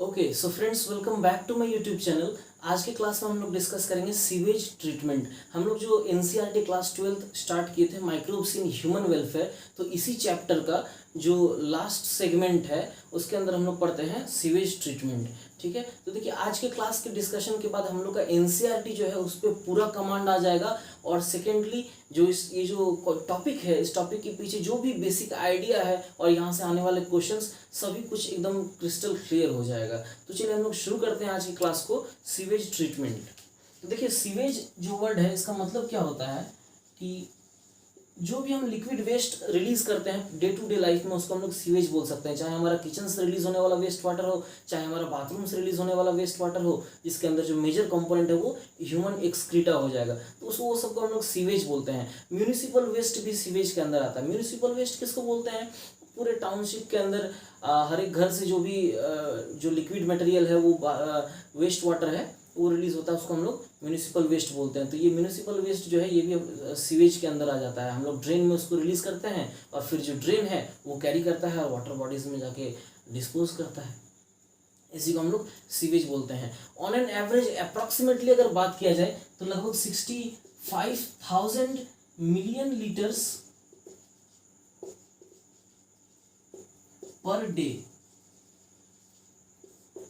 Okay so friends, welcome back to my YouTube channel. आज के class में हम लोग डिस्कस करेंगे सीवेज ट्रीटमेंट। हम लोग जो एनसीईआरटी क्लास 12th स्टार्ट किए थे, माइक्रोब्स इन ह्यूमन वेलफेयर, तो इसी चैप्टर का जो लास्ट सेगमेंट है उसके अंदर हम लोग पढ़ते हैं सीवेज ट्रीटमेंट। ठीक है, तो देखिए आज के क्लास के डिस्कशन के बाद हम लोग का एनसीईआरटी जो है उस पर पूरा कमांड आ जाएगा। और सेकेंडली जो ये जो टॉपिक है, इस टॉपिक के पीछे जो भी बेसिक आइडिया है और यहाँ से आने वाले क्वेश्चंस सभी कुछ एकदम क्रिस्टल क्लियर हो जाएगा। तो चलिए हम लोग शुरू करते हैं आज की क्लास को, सीवेज ट्रीटमेंट। तो देखिए सीवेज जो वर्ड है इसका मतलब क्या होता है कि जो भी हम लिक्विड वेस्ट रिलीज करते हैं डे टू डे लाइफ में उसको हम लोग सीवेज बोल सकते हैं। चाहे हमारा किचन से रिलीज होने वाला वेस्ट वाटर हो, चाहे हमारा बाथरूम से रिलीज होने वाला वेस्ट वाटर हो, जिसके अंदर जो मेजर कंपोनेंट है वो ह्यूमन एक्सक्रीटा हो जाएगा, तो उसको वो सबको हम लोग सीवेज बोलते हैं। म्यूनिसिपल वेस्ट भी सीवेज के अंदर आता है। म्यूनिसिपल वेस्ट किसको बोलते हैं? पूरे टाउनशिप के अंदर हर एक घर से जो भी जो लिक्विड मटेरियल है वो वेस्ट वाटर है वो रिलीज होता है, उसको हम लोग म्यूनिसिपल वेस्ट बोलते हैं। तो ये म्यूनिसिपल वेस्ट जो है ये भी सीवेज के अंदर आ जाता है। हम लोग ड्रेन में उसको रिलीज करते हैं और फिर जो ड्रेन है वो कैरी करता है और वाटर बॉडीज में जाके डिस्पोज करता है। इसी को हम लोग सीवेज बोलते हैं। ऑन एन एवरेज अप्रॉक्सीमेटली अगर बात किया जाए तो लगभग 65,000 million litres per day,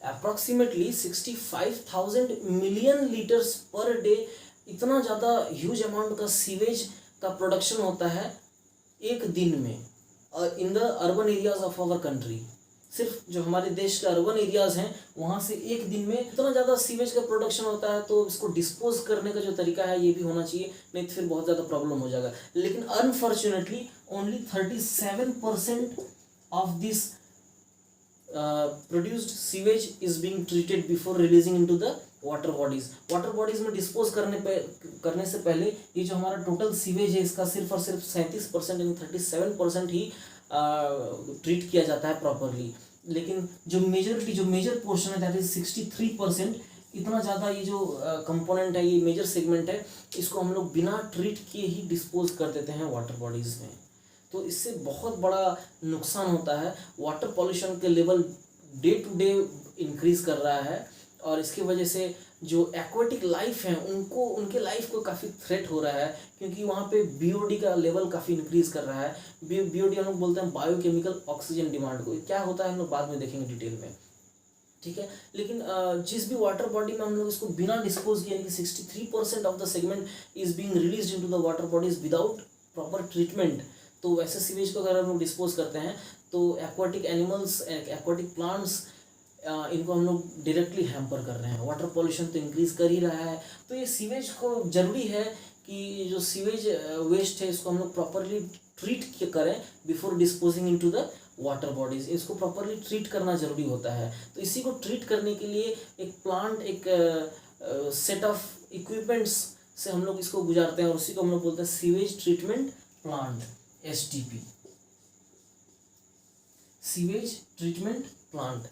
approximately 65,000 million litres per day, इतना ज़्यादा ह्यूज अमाउंट का सीवेज का प्रोडक्शन होता है एक दिन में in the urban areas of our country. सिर्फ जो हमारे देश के अर्बन एरियाज हैं वहाँ से एक दिन में इतना ज़्यादा सीवेज का प्रोडक्शन होता है, तो इसको डिस्पोज करने का जो तरीका है ये भी होना चाहिए, नहीं तो फिर बहुत ज़्यादा प्रॉब्लम हो जाएगा। लेकिन unfortunately only 37% of this produced sewage is being treated before releasing into the water bodies में डिस्पोज करने से पहले ये जो हमारा टोटल सीवेज है इसका सिर्फ और सिर्फ 37% यानी 37% ही ट्रीट किया जाता है प्रॉपरली। लेकिन जो मेजर पोर्शन है दैट इज 63%, इतना ज़्यादा ये जो कंपोनेंट है, ये मेजर सेगमेंट है, इसको हम लोग बिना ट्रीट किए ही डिस्पोज कर देते हैं वाटर बॉडीज़ में। तो इससे बहुत बड़ा नुकसान होता है। वाटर पॉल्यूशन के level day to day increase कर रहा है और इसकी वजह से जो एक्वेटिक लाइफ है उनके लाइफ को काफ़ी थ्रेट हो रहा है, क्योंकि वहाँ पे बीओडी का लेवल काफ़ी इंक्रीज कर रहा है। बीओडी हम लोग बोलते हैं बायोकेमिकल ऑक्सीजन डिमांड को। क्या होता है हम लोग बाद में देखेंगे डिटेल में, ठीक है। लेकिन जिस भी वाटर बॉडी में हम लोग इसको बिना डिस्पोज किए, यानी कि 63% of the segment is being released into the water bodies without proper treatment, तो वैसे सीवेज को अगर हम लोग डिस्पोज करते हैं तो एक्वाटिक एनिमल्स, एक्वाटिक प्लांट्स, इनको हम लोग डायरेक्टली हैम्पर कर रहे हैं। वाटर पॉल्यूशन तो इंक्रीज कर ही रहा है। तो ये सीवेज को ज़रूरी है कि जो सीवेज वेस्ट है इसको हम लोग प्रॉपरली ट्रीट करें before disposing into the water bodies. इसको प्रॉपरली ट्रीट करना ज़रूरी होता है। तो इसी को ट्रीट करने के लिए एक प्लांट, एक सेट ऑफ इक्विपमेंट्स से हम लोग इसको गुजारते हैं और उसी को हम लोग बोलते हैं sewage treatment plant, STP, sewage treatment plant.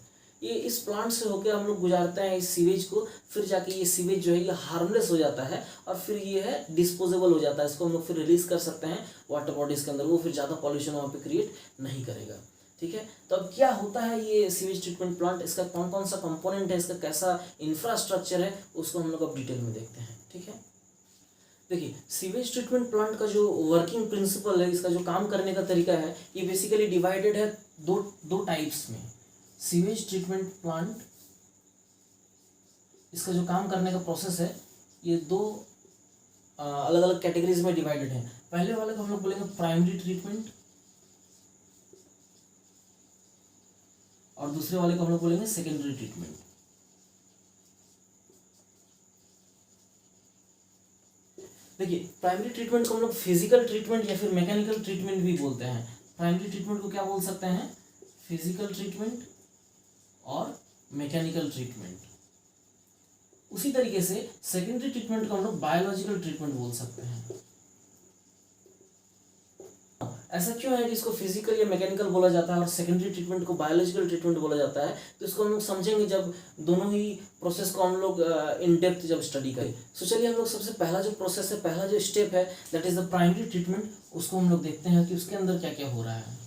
ये इस प्लांट से होकर हम लोग गुजारते हैं इस सीवेज को, फिर जाके ये सीवेज जो है ये हार्मलेस हो जाता है और फिर ये है डिस्पोजेबल हो जाता है। इसको हम लोग फिर रिलीज कर सकते हैं वाटर बॉडीज के अंदर, वो फिर ज़्यादा पॉल्यूशन वहाँ पे क्रिएट नहीं करेगा। ठीक है, तो अब क्या होता है ये सीवेज ट्रीटमेंट प्लांट, इसका कौन कौन सा कंपोनेंट है, इसका कैसा इंफ्रास्ट्रक्चर है, उसको हम लोग अब डिटेल में देखते हैं। ठीक है, देखिए सीवेज ट्रीटमेंट प्लांट का जो वर्किंग प्रिंसिपल है, इसका जो काम करने का तरीका है, ये बेसिकली डिवाइडेड है दो टाइप्स में। सीवेज ट्रीटमेंट प्लांट, इसका जो काम करने का प्रोसेस है ये दो अलग अलग कैटेगरीज में डिवाइडेड है। पहले वाले को हम लोग बोलेंगे प्राइमरी ट्रीटमेंट और दूसरे वाले को हम लोग बोलेंगे सेकेंडरी ट्रीटमेंट। देखिए प्राइमरी ट्रीटमेंट को हम लोग फिजिकल ट्रीटमेंट या फिर मैकेनिकल ट्रीटमेंट भी बोलते हैं। प्राइमरी ट्रीटमेंट को क्या बोल सकते हैं? फिजिकल ट्रीटमेंट और मैकेनिकल ट्रीटमेंट। उसी तरीके से सेकेंडरी ट्रीटमेंट को हम लोग बायोलॉजिकल ट्रीटमेंट बोल सकते हैं। ऐसा क्यों है कि इसको फिजिकल या मैकेनिकल बोला जाता है और सेकेंडरी ट्रीटमेंट को बायोलॉजिकल ट्रीटमेंट बोला जाता है? तो इसको हम लोग समझेंगे जब दोनों ही प्रोसेस को हम लोग इन डेप्थ जब स्टडी करें। सो चलिए हम लोग सबसे पहला जो प्रोसेस है, पहला जो स्टेप है, that is the primary treatment, उसको हम लोग देखते हैं कि उसके अंदर क्या क्या हो रहा है।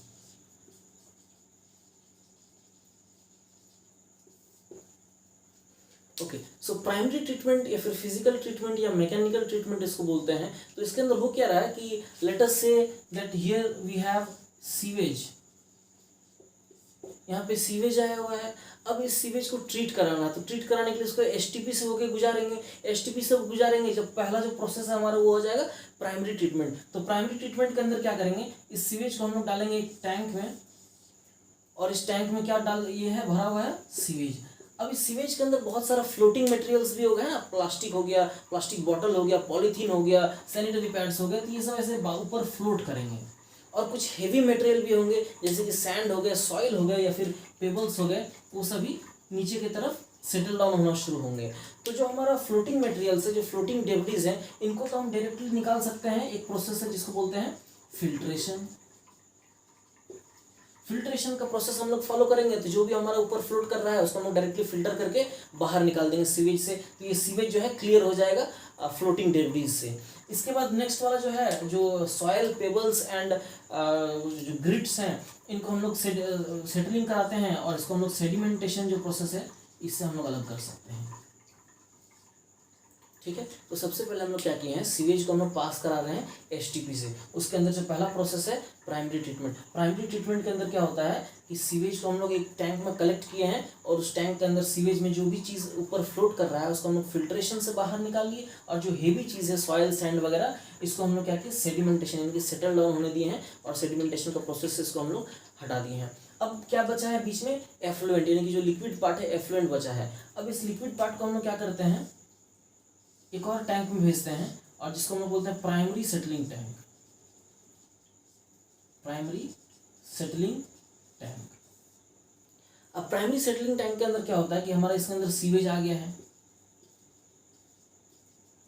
ओके, सो प्राइमरी ट्रीटमेंट या फिर फिजिकल ट्रीटमेंट या मैकेनिकल ट्रीटमेंट इसको बोलते हैं। तो इसके अंदर हो क्या रहा है कि let us say that here we have sewage, यहाँ पे सीवेज आया हुआ है। अब इस सीवेज को ट्रीट कराना है, तो ट्रीट कराने के लिए इसको एसटीपी से होके गुजारेंगे। एसटीपी से गुजारेंगे जब पहला जो प्रोसेस है हमारा वो हो जाएगा प्राइमरी ट्रीटमेंट। तो प्राइमरी ट्रीटमेंट के अंदर क्या करेंगे, इस सीवेज को हम लोग डालेंगे एक टैंक में, और इस टैंक में क्या डाल ये है भरा हुआ है सीवेज। अब इस सीवेज के अंदर बहुत सारा फ्लोटिंग मटेरियल्स भी हो गए ना, प्लास्टिक हो गया, प्लास्टिक बॉटल हो गया, पॉलीथीन हो गया, सैनिटरी पैड्स हो गए, तो ये सब ऐसे ऊपर फ्लोट करेंगे। और कुछ हेवी मटेरियल भी होंगे जैसे कि सैंड हो गया, सॉइल हो गया या फिर पेबल्स हो गए, वो सभी नीचे की तरफ सेटल डाउन होना शुरू होंगे। तो जो हमारा फ्लोटिंग मटेरियल्स है, जो फ्लोटिंग डेब्रिज हैं, इनको तो हम डायरेक्टली निकाल सकते हैं। एक प्रोसेस है जिसको बोलते हैं फिल्ट्रेशन। फिल्ट्रेशन का प्रोसेस हम लोग फॉलो करेंगे तो जो भी हमारा ऊपर फ्लोट कर रहा है उसको हम लोग डायरेक्टली फिल्टर करके बाहर निकाल देंगे सीवेज से। तो ये सीवेज जो है क्लियर हो जाएगा फ्लोटिंग डेब्रिज से। इसके बाद नेक्स्ट वाला जो है, जो सॉयल पेबल्स एंड जो ग्रिट्स हैं, इनको हम लोग सेटलिंग कराते हैं, और इसको हम लोग सेडिमेंटेशन जो प्रोसेस है इससे हम लोग अलग कर सकते हैं। ठीक है, तो सबसे पहले हम लोग क्या किए हैं, सीवेज को हम लोग पास करा रहे हैं एसटीपी से। उसके अंदर जो पहला प्रोसेस है प्राइमरी ट्रीटमेंट। प्राइमरी ट्रीटमेंट के अंदर क्या होता है कि सीवेज को हम लोग एक टैंक में कलेक्ट किए हैं, और उस टैंक के अंदर सीवेज में जो भी चीज़ ऊपर फ्लोट कर रहा है उसको हम लोग फिल्ट्रेशन से बाहर निकाल लिए, और जो हेवी चीज़ है सॉयल सैंड वगैरह, इसको हम लोग क्या किए सेडिमेंटेशन यानी कि सेटल डाउन होने दिए हैं, और सेडिमेंटेशन का प्रोसेस से इसको हम लोग हटा दिए हैं। अब क्या बचा है बीच में, एफ्लुएंट यानी कि जो लिक्विड पार्ट है एफ्लुएंट बचा है। अब इस लिक्विड पार्ट को हम लोग क्या करते हैं, एक और टैंक में भेजते हैं, और जिसको हम लोग बोलते हैं primary settling tank. Primary settling tank. अब प्राइमरी सेटलिंग टैंक के अंदर क्या होता है कि हमारा इसके अंदर सीवेज आ गया है।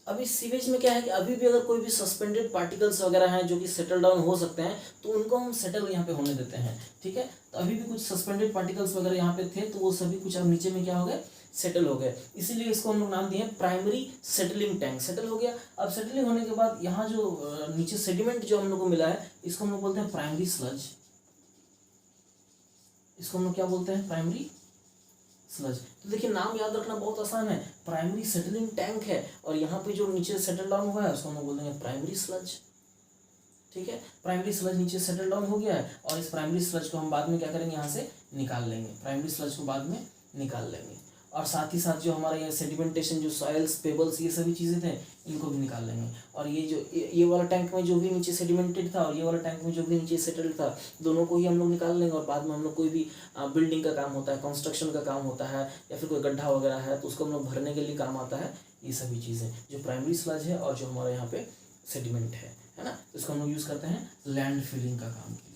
अब इस सीवेज में क्या है कि अभी भी अगर कोई भी सस्पेंडेड पार्टिकल्स वगैरह हैं जो कि सेटल डाउन हो सकते हैं, तो उनको हम सेटल यहाँ पे होने देते हैं। ठीक है, तो अभी भी कुछ सस्पेंडेड पार्टिकल्स वगैरह यहाँ पे थे, तो वो सभी कुछ अब नीचे में क्या हो गए, सेटल हो गए। इसीलिए इसको हम लोग नाम दिए प्राइमरी सेटलिंग टैंक। सेटल हो गया। अब सेटलिंग होने के बाद यहाँ जो नीचे सेडिमेंट जो हम लोग को मिला है, इसको हम लोग बोलते हैं प्राइमरी स्लज। इसको हम लोग क्या बोलते हैं, प्राइमरी स्लज। तो देखिए नाम याद रखना बहुत आसान है, प्राइमरी सेटलिंग टैंक है, और यहाँ पे जो नीचे सेटल डाउन हुआ है उसको हम लोग बोल देंगे प्राइमरी स्लज। ठीक है, प्राइमरी स्लज नीचे सेटल डाउन हो गया है, और इस प्राइमरी स्लज को हम बाद में क्या करेंगे, यहाँ से निकाल लेंगे। प्राइमरी स्लज को बाद में निकाल लेंगे, और साथ ही साथ जो हमारे यहाँ सेडिमेंटेशन जो सॉइल्स पेबल्स ये सभी चीज़ें थे इनको भी निकाल लेंगे। और ये जो ये वाला टैंक में जो भी नीचे सेडिमेंटेड था, और ये वाला टैंक में जो भी नीचे सेटल्ड था, दोनों को ही हम लोग निकाल लेंगे। और बाद में हम लोग कोई भी बिल्डिंग का काम होता है, कंस्ट्रक्शन का काम होता है, या फिर कोई गड्ढा वगैरह है, तो उसको हम लोग भरने के लिए काम आता है। ये सभी चीज़ें जो प्राइमरी स्लज है और जो हमारे यहाँ पे सेडिमेंट है ना, इसको हम लोग यूज़ करते हैं लैंड फिलिंग का काम के लिए।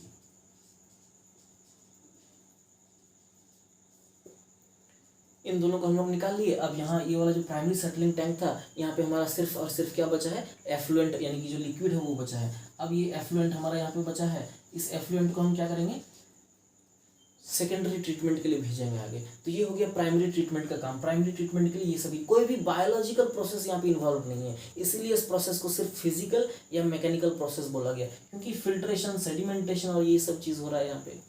इन दोनों को हम लोग निकाल लिए। अब यहाँ ये वाला जो प्राइमरी सेटलिंग टैंक था, यहाँ पे हमारा सिर्फ और सिर्फ क्या बचा है, एफ्लुएंट यानी कि जो लिक्विड है वो बचा है। अब ये एफ्लुएंट हमारा यहाँ पे बचा है, इस एफ्लुएंट को हम क्या करेंगे, सेकेंडरी ट्रीटमेंट के लिए भेजेंगे आगे। तो ये हो गया प्राइमरी ट्रीटमेंट का काम। प्राइमरी ट्रीटमेंट के लिए ये सभी, कोई भी बायोलॉजिकल प्रोसेस यहाँ पे इन्वॉल्व नहीं है, इसीलिए इस प्रोसेस को सिर्फ फिजिकल या मैकेनिकल प्रोसेस बोला गया, क्योंकि फिल्ट्रेशन, सेडिमेंटेशन और ये सब चीज़ हो रहा है यहाँ पे,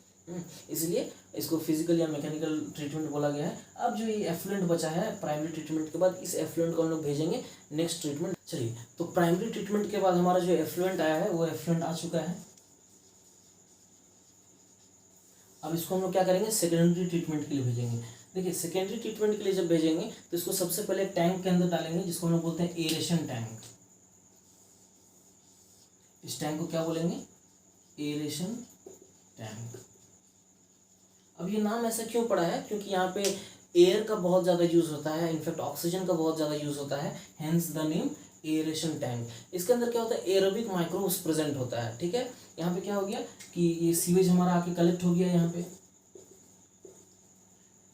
इसलिए इसको फिजिकल या मैकेनिकल ट्रीटमेंट बोला गया है। अब जो ये एफ्लुएंट बचा है प्राइमरी ट्रीटमेंट के बाद, इस एफ्लुएंट को हम लोग भेजेंगे नेक्स्ट ट्रीटमेंट। चलिए, तो प्राइमरी ट्रीटमेंट के बाद हमारा जो एफ्लुएंट आया है वो एफ्लुएंट आ चुका है। अब इसको हम लोग क्या करेंगे, सेकेंडरी ट्रीटमेंट के लिए भेजेंगे। देखिए सेकेंडरी ट्रीटमेंट के लिए जब भेजेंगे तो इसको सबसे पहले टैंक के अंदर डालेंगे, जिसको हम लोग बोलते हैं एरेशन टैंक। इस टैंक को क्या बोलेंगे, एरेशन टैंक। अब ये नाम ऐसा क्यों पड़ा है, क्योंकि यहाँ पे एयर का बहुत ज़्यादा यूज़ होता है, इनफैक्ट ऑक्सीजन का बहुत ज़्यादा यूज़ होता है, hence the name aeration tank. इसके अंदर क्या होता है, एरोबिक माइक्रोब्स प्रेजेंट होता है। ठीक है, यहाँ पे क्या हो गया कि ये सीवेज हमारा आके कलेक्ट हो गया, यहाँ पे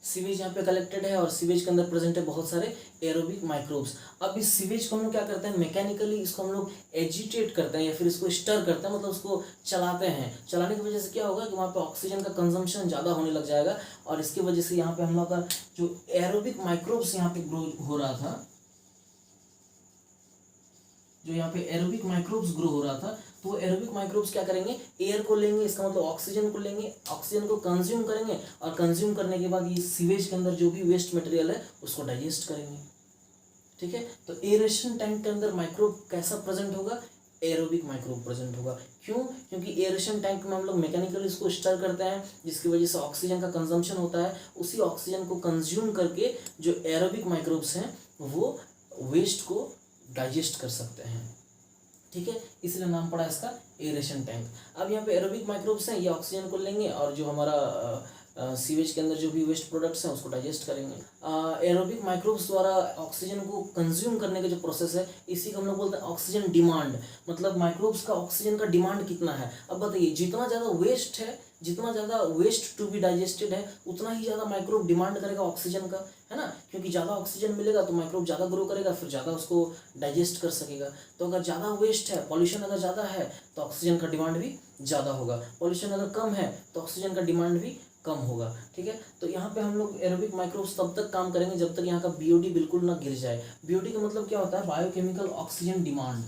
सीवेज यहाँ पे कलेक्टेड है, और सीवेज के अंदर प्रेजेंट है बहुत सारे एरोबिक माइक्रोब्स। अब इस सीवेज को हम लोग क्या करते हैं, मैकेनिकली इसको हम लोग एजिटेट करते हैं, या फिर इसको स्टर करते हैं, मतलब उसको चलाते हैं। चलाने की वजह से क्या होगा कि वहाँ पे ऑक्सीजन का कंजम्पशन ज़्यादा होने लग जाएगा, और इसकी वजह से यहाँ पे हम लोग का जो एरोबिक माइक्रोब्स यहाँ पे ग्रो हो रहा था, जो यहाँ पे एरोबिक माइक्रोब्स ग्रो हो रहा था, तो वो एरोबिक माइक्रोब्स क्या करेंगे, एयर को लेंगे, इसका मतलब ऑक्सीजन को लेंगे, ऑक्सीजन को कंज्यूम करेंगे और कंज्यूम करने के बाद ये सीवेज के अंदर जो भी वेस्ट मटेरियल है उसको डाइजेस्ट करेंगे। ठीक है, तो एरेशन टैंक के अंदर माइक्रोब कैसा प्रेजेंट होगा, एरोबिक माइक्रोब प्रेजेंट होगा। क्यों, क्योंकि एरेशन टैंक में हम लोग मैकेनिकली इसको स्टर करते हैं, जिसकी वजह से ऑक्सीजन का कंजम्पशन होता है। उसी ऑक्सीजन को कंज्यूम करके जो एरोबिक माइक्रोब्स हैं वो वेस्ट को डाइजेस्ट कर सकते हैं। ठीक है, इसलिए नाम पड़ा इसका एरेशन टैंक। अब यहाँ पे एरोबिक माइक्रोब्स हैं, ये ऑक्सीजन को लेंगे और जो हमारा सीवेज के अंदर जो भी वेस्ट प्रोडक्ट्स हैं उसको डाइजेस्ट करेंगे। एरोबिक माइक्रोब्स द्वारा ऑक्सीजन को कंज्यूम करने का जो प्रोसेस है, इसी को हम लोग बोलते हैं ऑक्सीजन डिमांड। मतलब माइक्रोब्स का ऑक्सीजन का डिमांड कितना है। अब बताइए, जितना ज़्यादा वेस्ट है, जितना ज़्यादा वेस्ट टू बी डाइजेस्टेड है, उतना ही ज़्यादा माइक्रोब डिमांड करेगा ऑक्सीजन का, है ना। क्योंकि ज़्यादा ऑक्सीजन मिलेगा तो माइक्रोब ज़्यादा ग्रो करेगा, फिर ज़्यादा उसको डाइजेस्ट कर सकेगा। तो अगर ज़्यादा वेस्ट है, पॉल्यूशन अगर ज़्यादा है तो ऑक्सीजन का डिमांड भी ज़्यादा होगा, पॉल्यूशन अगर कम है तो ऑक्सीजन का डिमांड भी कम होगा। ठीक है, तो यहाँ पे हम लोग एरोबिक माइक्रोब्स तब तक काम करेंगे जब तक यहाँ का बीओडी बिल्कुल ना गिर जाए। बीओडी का मतलब क्या होता है, biochemical oxygen demand.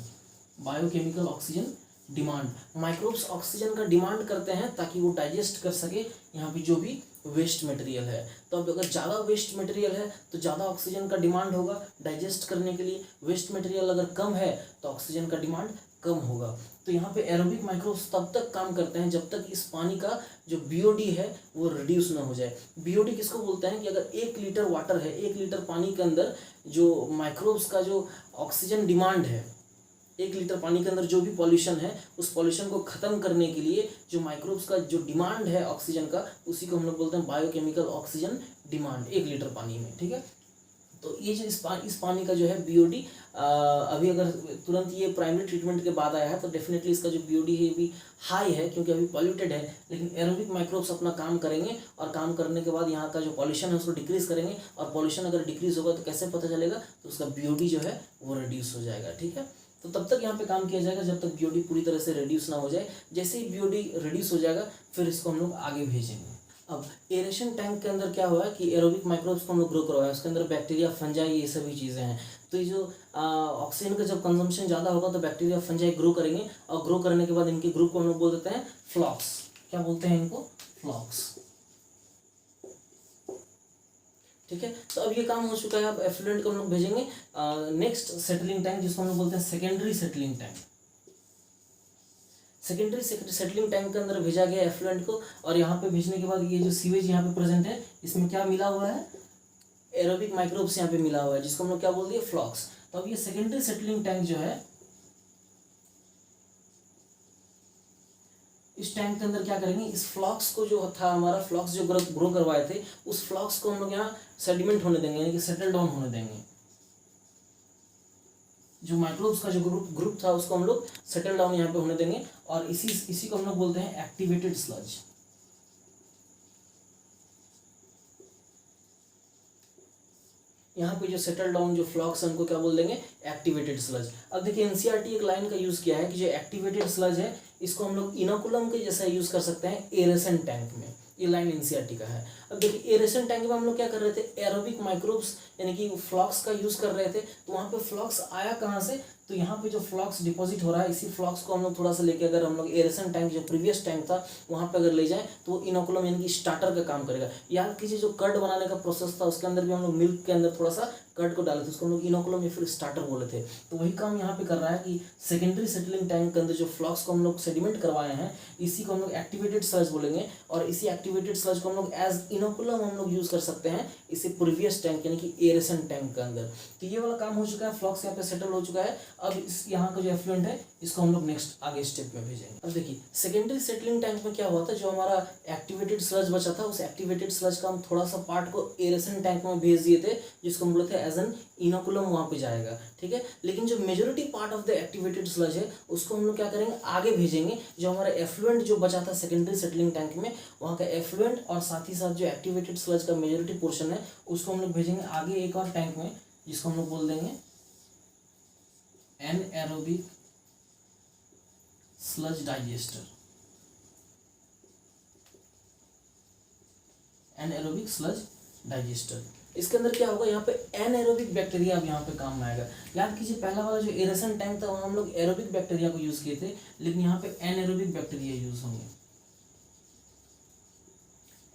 Biochemical oxygen demand, microbes oxygen का डिमांड करते हैं ताकि वो डाइजेस्ट कर सके यहाँ पे जो भी वेस्ट मटेरियल है। तो अब अगर ज़्यादा वेस्ट मटेरियल है तो ज़्यादा ऑक्सीजन का डिमांड होगा डाइजेस्ट करने के लिए। वेस्ट मटेरियल अगर कम है तो ऑक्सीजन का डिमांड कम होगा। तो यहाँ पे एरोबिक माइक्रोब्स तब तक काम करते हैं जब तक इस पानी का जो बीओडी है वो रिड्यूस ना हो जाए। बीओडी किसको बोलते हैं कि अगर 1 लीटर वाटर है, 1 लीटर पानी के अंदर जो माइक्रोब्स का जो ऑक्सीजन डिमांड है, 1 लीटर पानी के अंदर जो भी पॉल्यूशन है उस पॉल्यूशन को ख़त्म करने के लिए जो माइक्रोब्स का जो डिमांड है ऑक्सीजन का, उसी को हम लोग बोलते हैं बायोकेमिकल ऑक्सीजन डिमांड 1 लीटर पानी में। ठीक है, तो ये जो इस पानी का जो है बीओडी, अभी अगर तुरंत ये प्राइमरी ट्रीटमेंट के बाद आया है तो डेफिनेटली इसका जो बीओडी है ये भी हाई है क्योंकि अभी पॉल्यूटेड है। लेकिन एरोबिक माइक्रोब्स अपना काम करेंगे और काम करने के बाद यहाँ का जो पॉल्यूशन है उसको डिक्रीज करेंगे, और पॉल्यूशन अगर डिक्रीज होगा तो कैसे पता चलेगा, तो उसका बीओडी जो है वो रिड्यूस हो जाएगा। ठीक है, तो तब तक यहाँ पे काम किया जाएगा जब तक बीओडी पूरी तरह से रिड्यूस ना हो जाए। जैसे ही बीओडी रिड्यूस हो जाएगा फिर इसको हम लोग आगे भेजेंगे। अब एरेशन टैंक के अंदर क्या हुआ है कि एरोबिक माइक्रोब्स को हम लोग ग्रो करवाए, उसके अंदर बैक्टीरिया, फंजाई, ये सभी चीज़ें हैं। तो ये जो ऑक्सीजन का जब कंजम्पशन ज़्यादा होगा तो बैक्टीरिया, फंजाई ग्रो करेंगे, और ग्रो करने के बाद इनके ग्रुप को हम लोग बोल देते हैं फ्लॉक्स। क्या बोलते हैं इनको, फ्लॉक्स। ठीक है, तो अब ये काम हो चुका है। अब एफ्लुएंट को हम लोग भेजेंगे नेक्स्ट सेटलिंग टैंक, जिसको हम लोग बोलते हैं secondary settling tank. Secondary settling tank के अंदर भेजा गया एफ्लुएंट को, और यहाँ पे भेजने के बाद ये जो सीवेज यहाँ पे प्रेजेंट है इसमें क्या मिला हुआ है, एरोबिक माइक्रोब्स यहाँ पे मिला हुआ है, जिसको हम लोग क्या बोल दिए, फ्लॉक्स। तो अब ये सेकेंडरी सेटलिंग टैंक जो है, इस टैंक के अंदर क्या करेंगे, इस फ्लॉक्स को जो था हमारा फ्लॉक्स जो ग्रो करवाए थे, उस फ्लॉक्स को हम लोग यहाँ सेडिमेंट होने देंगे, यानी कि सेटल डाउन होने देंगे। जो माइक्रोब्स का जो ग्रुप था उसको हम लोग सेटल डाउन यहाँ पे होने देंगे, और इसी को हम लोग बोलते हैं एक्टिवेटेड स्लज। यहाँ पे जो सेटल डाउन जो फ्लॉक्स है उनको क्या बोल देंगे, एक्टिवेटेड स्लज। अब देखिए एनसीईआरटी एक लाइन का यूज किया है कि जो एक्टिवेटेड स्लज है इसको हम लोग इनोकुलम के जैसा यूज कर सकते हैं एरेशन टैंक में। ये लाइन एनसीईआरटी का है। अब देखिए एरेशन टैंक में हम लोग क्या कर रहे थे, एरोबिक माइक्रोब्स यानी कि फ्लॉक्स का यूज कर रहे थे। तो वहाँ पे फ्लॉक्स आया कहाँ से, तो यहाँ पे जो फ्लॉक्स डिपॉजिट हो रहा है, इसी फ्लॉक्स को हम लोग थोड़ा सा लेके अगर हम लोग एरेशन टैंक जो प्रीवियस टैंक था वहाँ पे अगर ले जाएं तो वो इनोकुलम यानी कि स्टार्टर का काम करेगा। याद कीजिए जो कर्ड बनाने का प्रोसेस था उसके अंदर भी हम लोग मिल्क के अंदर थोड़ा सा कर्ड को डाले थे, उसको हम लोग इनोकुलम या फिर स्टार्टर बोले थे। तो वही काम यहाँ पे कर रहा है कि सेकेंडरी सेटलिंग टैंक के अंदर जो फ्लॉक्स को हम लोग सेडिमेंट करवाए हैं इसी को हम लोग एक्टिवेटेड स्लज बोलेंगे, और इसी एक्टिवेटेड स्लज को हम लोग एज इनोकुलम हम लोग यूज कर सकते हैं इसी प्रीवियस टैंक यानी कि एरेशन टैंक के अंदर। तो ये वाला काम हो चुका है, फ्लॉक्स यहाँ पे सेटल हो चुका है। अब इस यहाँ का जो एफ्लुएंट है इसको हम लोग नेक्स्ट आगे स्टेप में भेजेंगे। अब देखिए सेकेंडरी सेटलिंग टैंक में क्या हुआ था, जो हमारा एक्टिवेटेड स्लज बचा था उस एक्टिवेटेड स्लज का हम थोड़ा सा पार्ट को एरेशन टैंक में भेज दिए थे, जिसको हम बोले थे एज एन इनोकुलम वहाँ पे जाएगा। ठीक है, लेकिन जो majority part of the activated sludge है उसको हम लोग क्या करेंगे, आगे भेजेंगे। जो हमारा एफ्लुएंट जो बचा था सेकेंडरी सेटलिंग टैंक में, वहाँ का एफ्लुएंट और साथ ही साथ जो एक्टिवेटेड स्लज का मेजोरिटी पोर्शन है उसको हम लोग भेजेंगे आगे एक और टैंक में, जिसको हम लोग बोल देंगे anaerobic sludge digester. Anaerobic sludge digester इसके अंदर क्या होगा, यहाँ पे एनएरोबिक बैक्टीरिया अब यहाँ पे काम में आएगा। याद कीजिए पहला वाला जो एरेशन टैंक था वहाँ हम लोग एरोबिक बैक्टीरिया को यूज किए थे, लेकिन यहाँ पे एनएरोबिक बैक्टीरिया यूज होंगे,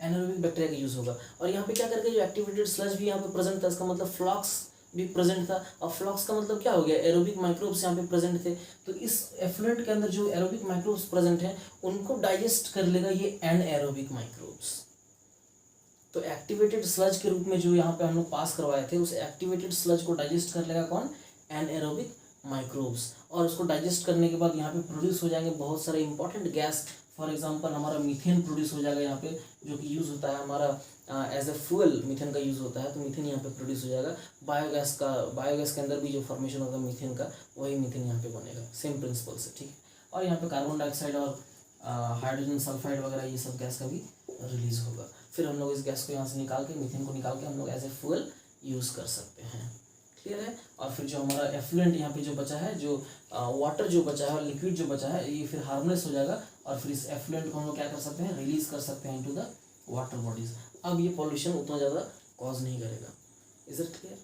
एनएरोबिक बैक्टीरिया का यूज होगा। और यहाँ पे क्या करके जो एक्टिवेटेड स्लज भी यहाँ पे प्रेजेंट था, इसका मतलब फ्लॉक्स भी प्रेजेंट था। और फ्लॉक्स का मतलब क्या हो गया, एरोबिक माइक्रोब्स यहाँ पे प्रेजेंट थे। तो इस एफ्लुएंट के अंदर जो एरोबिक माइक्रोब्स प्रेजेंट हैं उनको डाइजेस्ट कर लेगा ये एनएरोबिक माइक्रोब्स। तो एक्टिवेटेड स्लज के रूप में जो यहाँ पे हम लोग पास करवाए थे, उस एक्टिवेटेड स्लज को डाइजेस्ट कर लेगा कौन, एनएरोबिक माइक्रोब्स। और उसको डाइजेस्ट करने के बाद यहाँ पे प्रोड्यूस हो जाएंगे बहुत सारे इंपॉर्टेंट गैस। फॉर एग्जांपल हमारा मीथेन प्रोड्यूस हो जाएगा यहाँ पे, जो कि यूज़ होता है हमारा एज ए फ्यूल, मीथेन का यूज़ होता है, तो मीथेन यहाँ पे प्रोड्यूस हो जाएगा। बायोगैस के अंदर भी जो फॉर्मेशन होगा मीथेन का, वही मीथेन यहाँ पे बनेगा, सेम प्रिंसिपल से, ठीक है। और यहाँ पे कार्बन डाइऑक्साइड और हाइड्रोजन सल्फाइड वगैरह ये सब गैस का भी रिलीज होगा। फिर हम लोग इस गैस को यहाँ से निकाल के, मीथेन को निकाल के हम लोग एज ए फ्यूल यूज़ कर सकते हैं, क्लियर है। और फिर जो हमारा एफ्लुएंट यहाँ पे जो बचा है, जो वाटर जो बचा है और लिक्विड जो बचा है, ये फिर हार्मलेस हो जाएगा। और फिर इस एफ्लुएंट को हम लोग क्या कर सकते हैं, रिलीज कर सकते हैं इनटू द वाटर बॉडीज। अब ये पॉल्यूशन उतना ज़्यादा कॉज नहीं करेगा। Is it clear.